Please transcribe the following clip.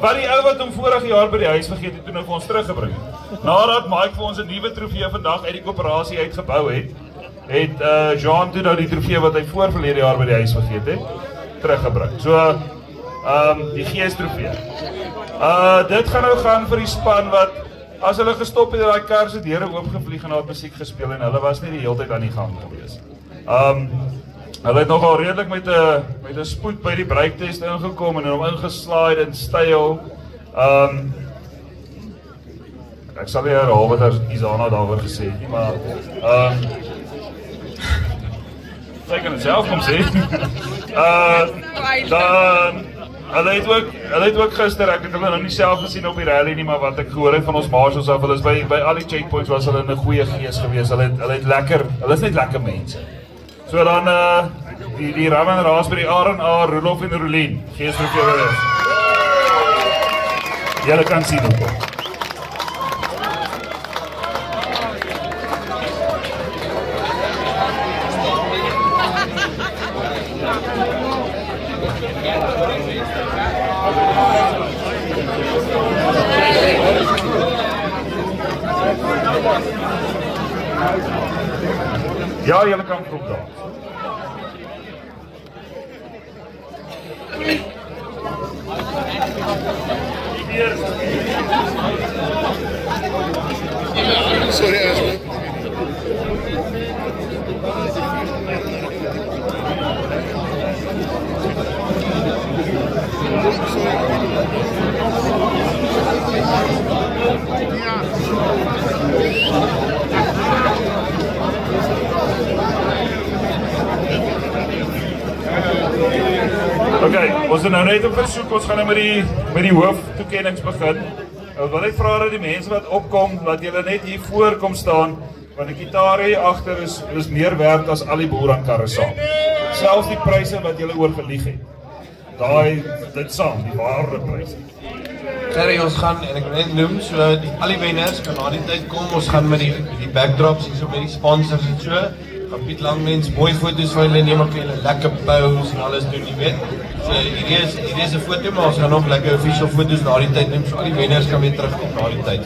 Wat die ou wat hom vorige jaar by die huis vergeet het, toe nou vir ons teruggebring. Nadat Mike vir ons 'n nuwe trofee vandag uit die koöperasie uitgebou het, Jean toe nou die trofee wat hy verlede jaar by die huis vergeet het, teruggebring. So, die GS trofee. Dit gaan nou gaan vir die span wat, as hulle gestop het, daai kar se deure oopgevlieg en daar musiek gespeel en hulle was nie die hele tyd aan die gang gewees. Hulle het nogal redelik met 'n spoed by die breaktest ingekom en hom ingeslide in styl. Ek sal nie herhaal wat Isana daaroor gesê het nie, maar sy kan dit self kom sê. Dan hulle het ook gister, ek het hulle nou nie self gesien op die rally nie, maar wat ek gehoor het van ons marshals af, hulle is by al die checkpoints was hulle in 'n goeie gees gewees. Hulle is net lekker mense. So dan die ram en raas by die R&A, Rolof en Rolien. Gees vir julle is. Julle kan sien ook. Ja, julle kan groep daar. Sorry, Ashley. Okay, ons het nou net 'n versoek, ons gaan nou met die hooftoekennings begin. Ek wil net vra dat die mense wat opkom, dat julle net hier voor kom staan, want die gitaar hier agter is meer werd as al die boerankarre saam. Selfs die pryse wat julle oorgelieg het. Dit saam, die ware pryse. Gerry, ons gaan, en ek wil net noem, so al die wenners kan na die tyd kom, ons gaan met die backdrops, hier so met die sponsors en so, gaan Piet Langmens mooi foto's van hulle neem, ook hulle lekker pose en alles doen, jy weet. So hier is 'n foto, maar ons gaan nog lekker official foto's na die tyd neem, so al die wenners kan weer terugkom na die tyd.